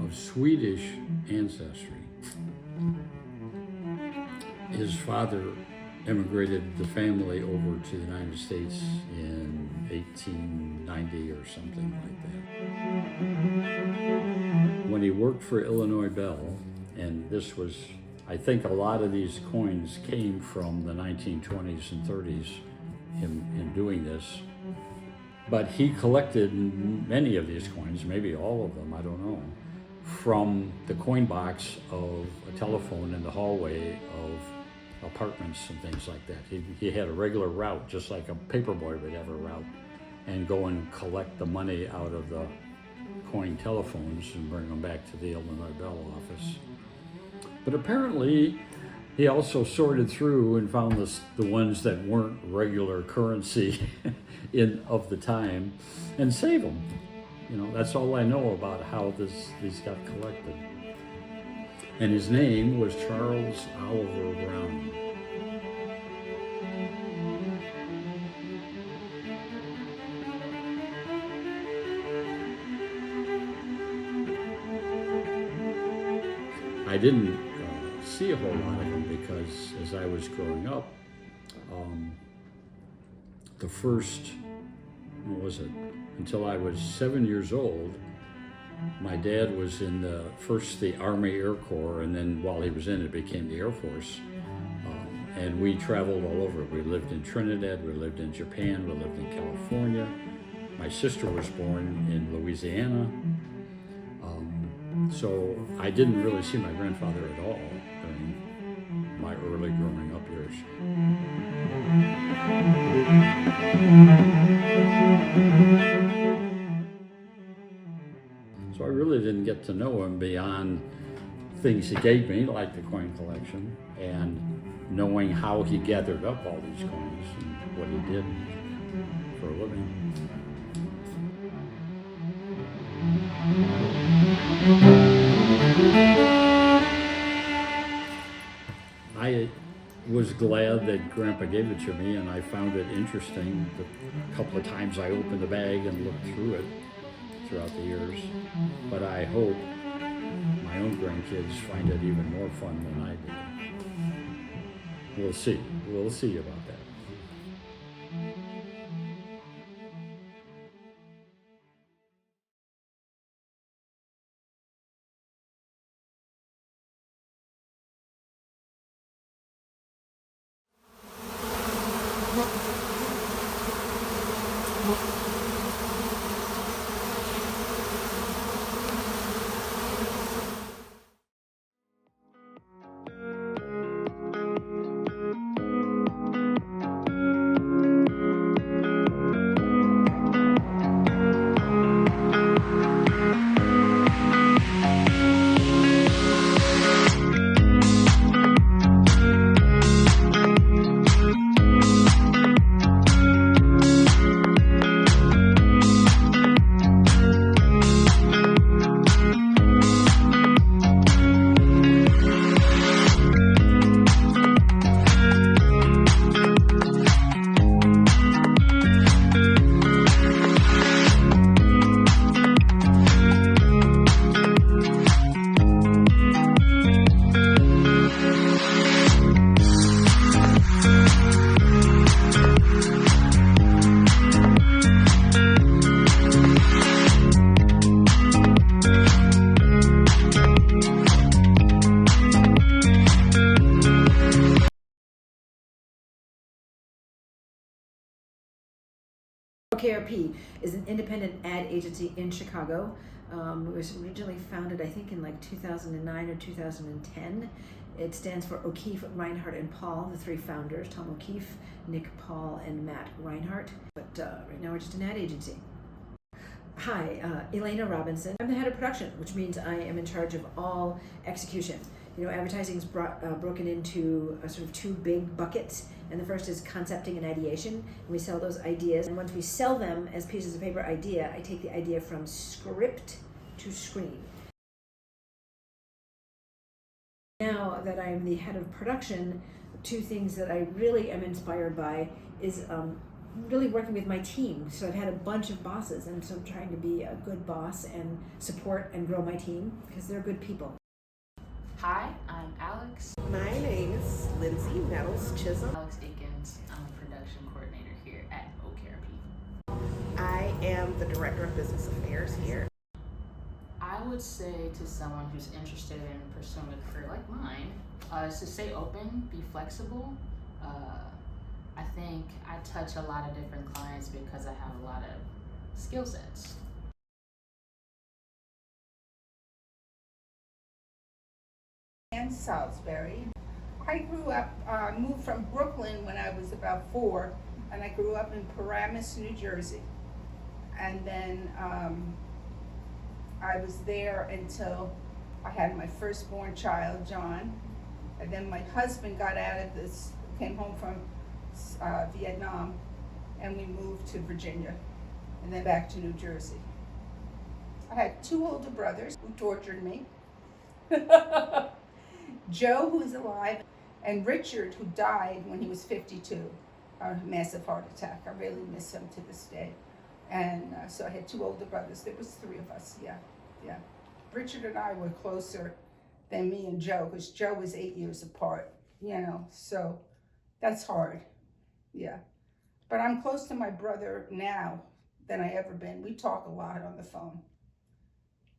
of Swedish ancestry. His father immigrated the family over to the United States in 1890 or something like that. When he worked for Illinois Bell, and this was, I think a lot of these coins came from the 1920s and 30s in doing this, but he collected many of these coins, maybe all of them, I don't know, from the coin box of a telephone in the hallway of apartments and things like that. He had a regular route, just like a paperboy would have a route, and go and collect the money out of the coin telephones and bring them back to the Illinois Bell office. But apparently, he also sorted through and found the ones that weren't regular currency of the time and saved them. You know, that's all I know about how these got collected. And his name was Charles Oliver Brown. I didn't see a whole lot of them because as I was growing up, the first, until I was 7 years old, my dad was in the Army Air Corps, and then while he was in it became the Air Force. And we traveled all over. We lived in Trinidad, we lived in Japan, we lived in California. My sister was born in Louisiana. So I didn't really see my grandfather at all during my early growing up years. So I really didn't get to know him beyond things he gave me, like the coin collection, and knowing how he gathered up all these coins and what he did for a living. I was glad that Grandpa gave it to me, and I found it interesting. The couple of times I opened the bag and looked through it throughout the years. But I hope my own grandkids find it even more fun than I did. We'll see. We'll see about that. KRP is an independent ad agency in Chicago. It was originally founded, I think, in like 2009 or 2010. It stands for O'Keefe, Reinhardt, and Paul, the three founders, Tom O'Keefe, Nick Paul, and Matt Reinhardt. But right now we're just an ad agency. Hi, Elena Robinson. I'm the head of production, which means I am in charge of all execution. You know, advertising is broken into sort of two big buckets, and the first is concepting and ideation, and we sell those ideas. And once we sell them as pieces of paper idea, I take the idea from script to screen. Now that I'm the head of production, two things that I really am inspired by is really working with my team. So I've had a bunch of bosses, and so I'm trying to be a good boss and support and grow my team because they're good people. Hi, I'm Alex. My name is Lindsay Nettles Chisholm. Alex Akins. I'm a production coordinator here at OKRP. I am the Director of Business Affairs here. I would say to someone who's interested in pursuing a career like mine, is to stay open, be flexible. I think I touch a lot of different clients because I have a lot of skill sets. And Salisbury. I grew up, moved from Brooklyn when I was about 4, and I grew up in Paramus, New Jersey. And then I was there until I had my firstborn child, John. And then my husband got out of this, came home from Vietnam, and we moved to Virginia, and then back to New Jersey. I had 2 older brothers who tortured me. Joe, who is alive, and Richard, who died when he was 52, a massive heart attack. I really miss him to this day. And so I had 2 older brothers. There was 3 of us, yeah. Richard and I were closer than me and Joe, because Joe was 8 years apart, so that's hard, yeah. But I'm close to my brother now than I ever been. We talk a lot on the phone.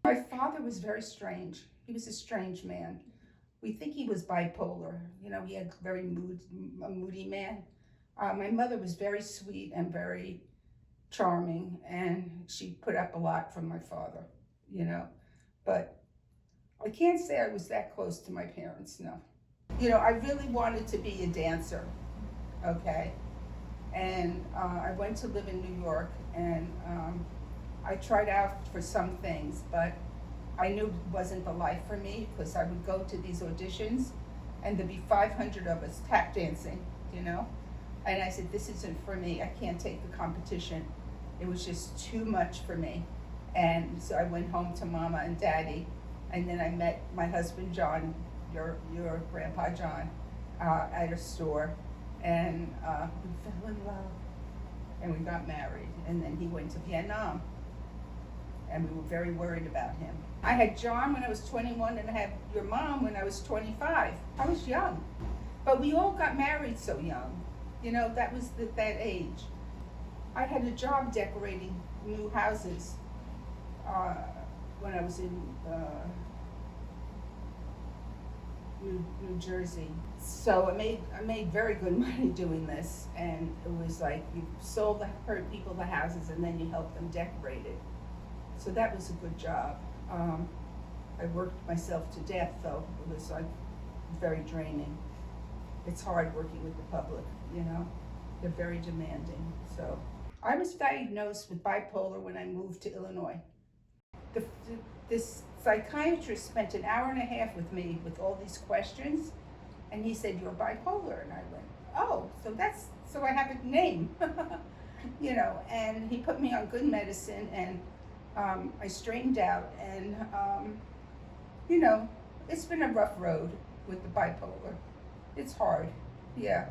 My father was very strange. He was a strange man. We think he was bipolar. He had a moody man. My mother was very sweet and very charming, and she put up a lot from my father, But I can't say I was that close to my parents, no. I really wanted to be a dancer, okay? And I went to live in New York, and I tried out for some things, but I knew it wasn't the life for me, because I would go to these auditions and there'd be 500 of us tap dancing, And I said, this isn't for me. I can't take the competition. It was just too much for me. And so I went home to Mama and Daddy, and then I met my husband, John, your grandpa, John, at a store, and we fell in love, and we got married, and then he went to Vietnam, and we were very worried about him. I had John when I was 21, and I had your mom when I was 25. I was young, but we all got married so young. That was that age. I had a job decorating new houses when I was in New Jersey. So I made very good money doing this, and it was like you sold people the houses, and then you helped them decorate it. So that was a good job. I worked myself to death, though. It was like very draining. It's hard working with the public, They're very demanding. So I was diagnosed with bipolar when I moved to Illinois. This psychiatrist spent an hour and a half with me with all these questions, and he said, you're bipolar. And I went, oh, so I have a name, and he put me on good medicine, and I straightened out, and it's been a rough road with the bipolar. It's hard, yeah.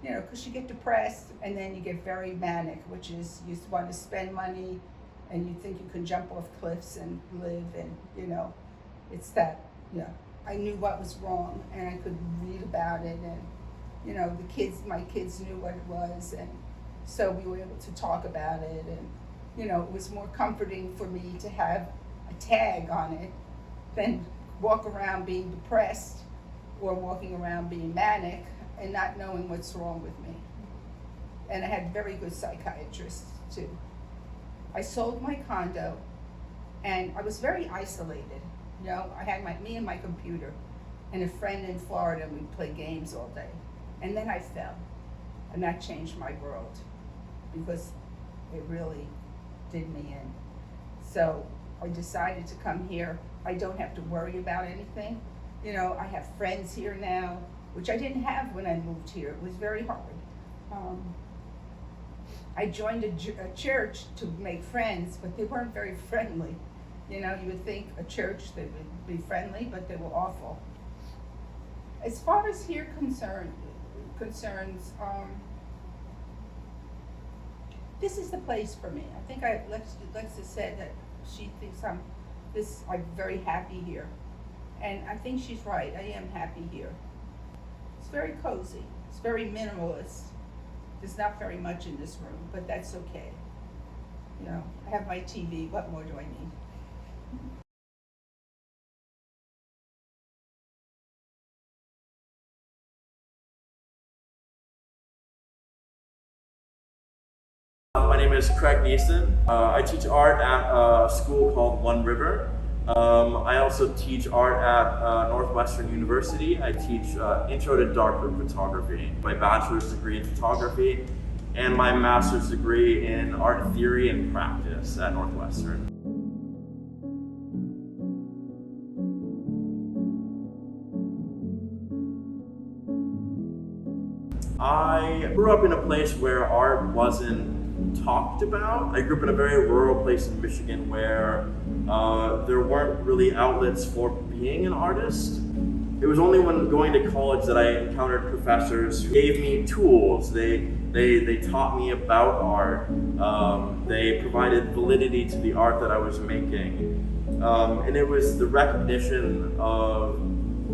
Because you get depressed, and then you get very manic, which is you want to spend money, and you think you can jump off cliffs and live, and it's that, yeah. I knew what was wrong, and I could read about it, and my kids knew what it was, and so we were able to talk about it, and it was more comforting for me to have a tag on it than walk around being depressed or walking around being manic and not knowing what's wrong with me. And I had very good psychiatrists too. I sold my condo, and I was very isolated. I had me and my computer and a friend in Florida, and we'd play games all day. And then I fell, and that changed my world because it really did me in. So I decided to come here. I don't have to worry about anything. I have friends here now, which I didn't have when I moved here. It was very hard. I joined a church to make friends, but they weren't very friendly. You would think a church, they would be friendly, but they were awful. As far as here concerns, this is the place for me. I think Lexa said that she thinks I'm very happy here. And I think she's right. I am happy here. It's very cozy. It's very minimalist. There's not very much in this room, but that's okay. You know, I have my TV. What more do I need? My name is Craig Neeson. I teach art at a school called One River. I also teach art at Northwestern University. I teach Intro to Darkroom Photography, my bachelor's degree in photography, and my master's degree in art theory and practice at Northwestern. I grew up in a place where art wasn't talked about. I grew up in a very rural place in Michigan where there weren't really outlets for being an artist. It was only when going to college that I encountered professors who gave me tools. They taught me about art. They provided validity to the art that I was making. And it was the recognition of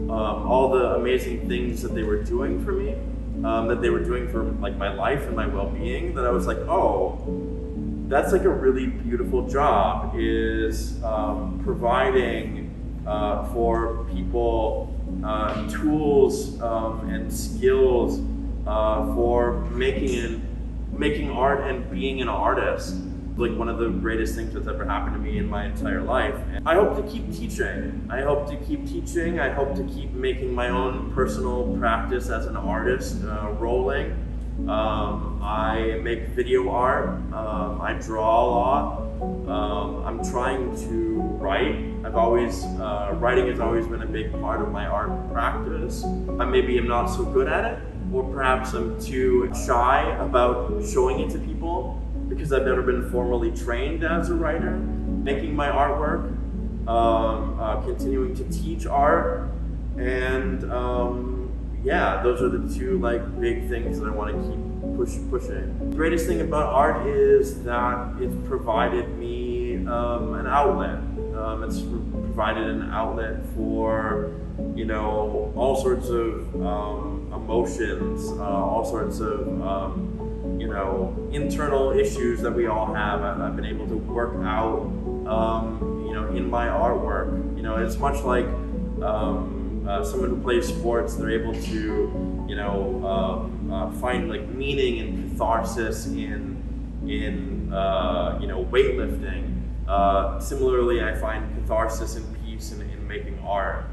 all the amazing things that they were doing for me, that they were doing for like my life and my well-being, that I was like, oh, that's like a really beautiful job, is providing for people tools and skills for making art and being an artist. Like one of the greatest things that's ever happened to me in my entire life. And I hope to keep teaching. I hope to keep making my own personal practice as an artist rolling. I make video art. I draw a lot. I'm trying to write. Writing has always been a big part of my art practice. I maybe am not so good at it, or perhaps I'm too shy about showing it to people, because I've never been formally trained as a writer. Making my artwork, continuing to teach art, and yeah, those are the two like big things that I want to keep pushing. The greatest thing about art is that it's provided me an outlet. It's provided an outlet for, you know, all sorts of emotions, all sorts of you know, internal issues that we all have. I've been able to work out, you know, in my artwork. You know, it's much like someone who plays sports. They're able to, you know, find like meaning and catharsis in you know, weightlifting. Similarly, I find catharsis and peace in making art.